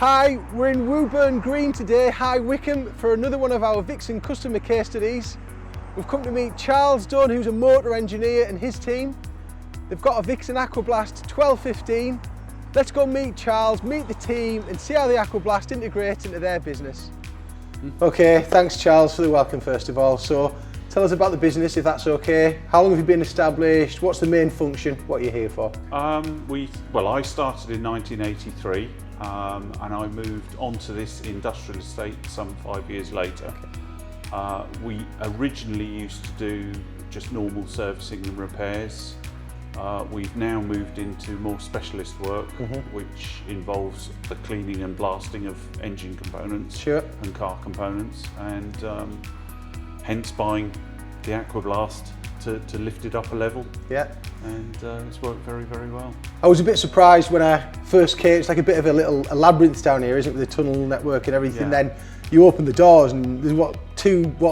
Hi, we're in Wooburn Green today, High Wycombe, for another one of our Vixen customer case studies. We've come to meet Charles Dunn, who's a motor engineer, and his team. They've got a Vixen Aquablast 1215. Let's go meet Charles, meet the team, and see how the Aquablast integrates into their business. Okay, thanks Charles for the welcome first of all. So tell us about the business if that's okay. How long have you been established? What's the main function? What are you here for? I started in 1983 and I moved onto this industrial estate some 5 years later. Okay. We originally used to do just normal servicing and repairs. We've now moved into more specialist work, which involves the cleaning and blasting of engine components and car components, and hence buying the Aquablast to lift it up a level. Yeah. And it's worked very, very well. I was a bit surprised when I first came. It's like a bit of a labyrinth down here, isn't it, with the tunnel network and everything. Yeah. Then you open the doors and there's what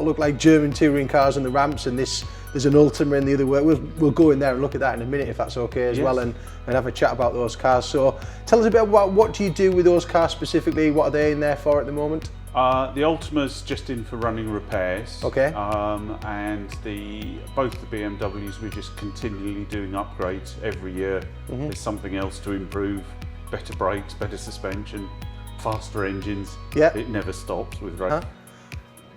look like German touring cars on the ramps, and there's an Ultima in the other way. We'll go in there and look at that in a minute if that's okay as well, and have a chat about those cars. So tell us a bit about what do you do with those cars specifically? What are they in there for at the moment? The Ultima's just in for running repairs. Okay. And both the BMWs, we're just continually doing upgrades every year. There's something else to improve, better brakes, better suspension, faster engines. Yeah. It never stops with racing.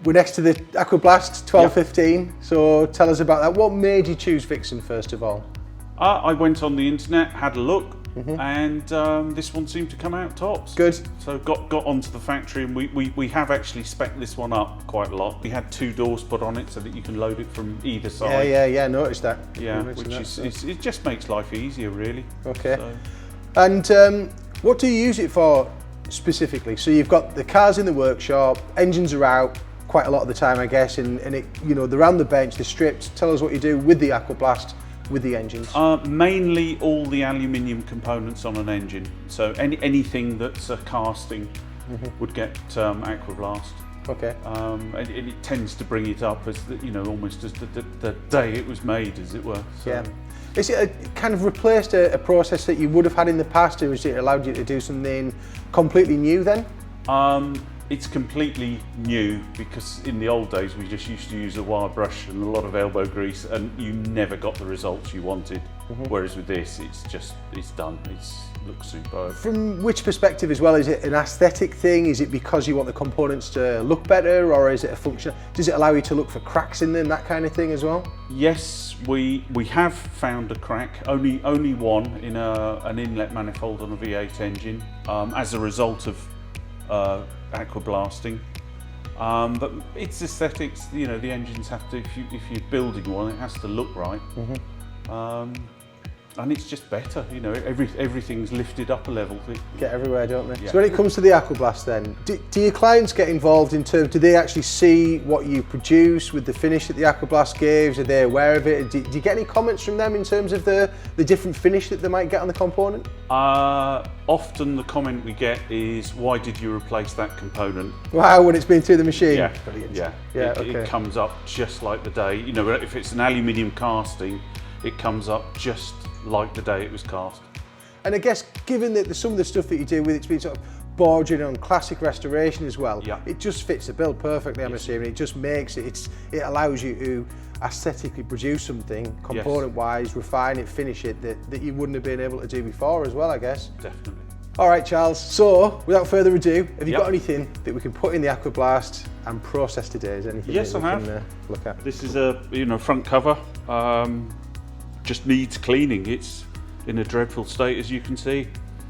We're next to the Aquablast 1215, so tell us about that. What made you choose Vixen first of all? I went on the internet, had a look, and this one seemed to come out tops. Good. So got onto the factory, and we have actually spec'd this one up quite a lot. We had 2 doors put on it so that you can load it from either side. Yeah, noticed that. Yeah, it just makes life easier really. Okay. So. And what do you use it for specifically? So you've got the cars in the workshop, engines are out quite a lot of the time, I guess, and they're around the bench, they're stripped. Tell us what you do with the Aquablast, with the engines. Mainly all the aluminium components on an engine. So anything that's a casting would get Aquablast. Okay. And it tends to bring it up as almost as the day it was made, as it were. So. Yeah. Is it kind of replaced a process that you would have had in the past, or has it allowed you to do something completely new then? It's completely new, because in the old days we just used to use a wire brush and a lot of elbow grease, and you never got the results you wanted. Whereas with this, it's done. It looks superb. From which perspective as well? Is it an aesthetic thing? Is it because you want the components to look better, or is it a function? Does it allow you to look for cracks in them, that kind of thing as well? Yes, we have found a crack. Only one in an inlet manifold on a V8 engine as a result of aquablasting, but it's aesthetics. The engines have to, if you're building one, it has to look right. And it's just better, everything's lifted up a level. Get everywhere, don't they? Yeah. So when it comes to the Aquablast then, do your clients get involved in terms, do they actually see what you produce with the finish that the Aquablast gives? Are they aware of it? Do you get any comments from them in terms of the different finish that they might get on the component? Often the comment we get is, why did you replace that component? Wow, when it's been through the machine? Yeah, brilliant. Yeah. It comes up just like the day, if it's an aluminium casting, it comes up just like the day it was cast. And I guess, given that some of the stuff that you do with it's been sort of bordering on classic restoration as well, it just fits the bill perfectly, I'm assuming. It just makes it allows you to aesthetically produce something, component-wise, refine it, finish it, that you wouldn't have been able to do before as well, I guess. Definitely. All right, Charles, so without further ado, have you got anything that we can put in the Aquablast and process today? Is anything that we can look at? This is a front cover. Just needs cleaning. It's in a dreadful state, as you can see.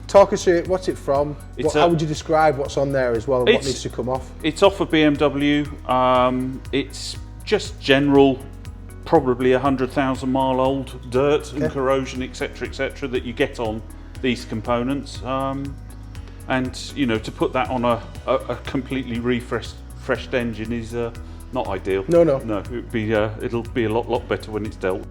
Talk us through it. What's it from? How would you describe what's on there as well, and what needs to come off? It's off a BMW. It's just general, probably 100,000 mile old dirt and corrosion, etc., that you get on these components. And to put that on a completely refreshed engine is not ideal. No. It'll be a lot better when it's dealt.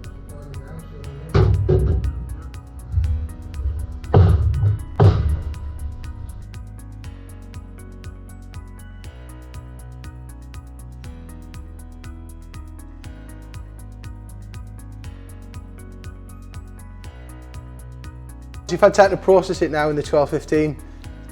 You've had time to process it now in the 1215.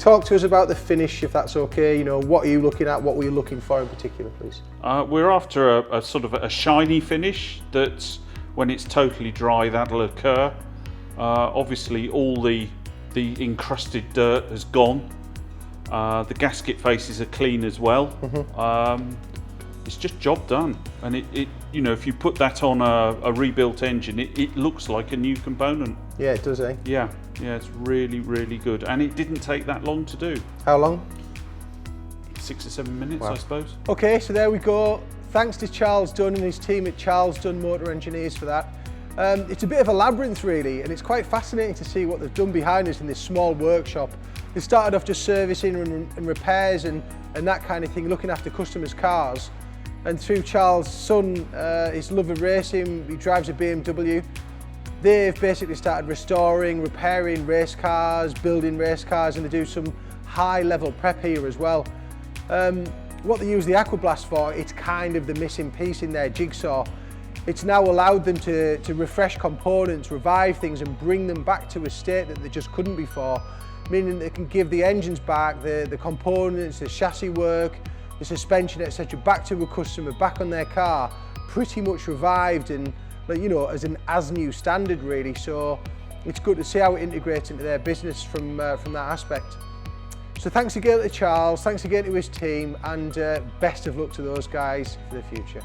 Talk to us about the finish, if that's okay. You know, what are you looking at? What were you looking for in particular, please? We're after a sort of a shiny finish that, when it's totally dry, that'll occur. Obviously, all the encrusted dirt has gone. The gasket faces are clean as well. It's just job done, and it you know, if you put that on a rebuilt engine, it looks like a new component. Yeah, it does, eh? Yeah, it's really, really good, and it didn't take that long to do. How long? 6 or 7 minutes, Wow. I suppose. Okay, so there we go. Thanks to Charles Dunn and his team at Charles Dunn Motor Engineers for that. It's a bit of a labyrinth really, and it's quite fascinating to see what they've done behind us in this small workshop. They started off just servicing and repairs and that kind of thing, looking after customers' cars. And through Charles' son, his love of racing, he drives a BMW. They've basically started restoring, repairing race cars, building race cars, and they do some high-level prep here as well. What they use the Aquablast for, it's kind of the missing piece in their jigsaw. It's now allowed them to refresh components, revive things, and bring them back to a state that they just couldn't before, meaning they can give the engines back, the components, the chassis work, the suspension, etc., back to a customer, back on their car, pretty much revived and, you know, as new standard really. So it's good to see how it integrates into their business from that aspect. So thanks again to Charles, thanks again to his team, and best of luck to those guys for the future.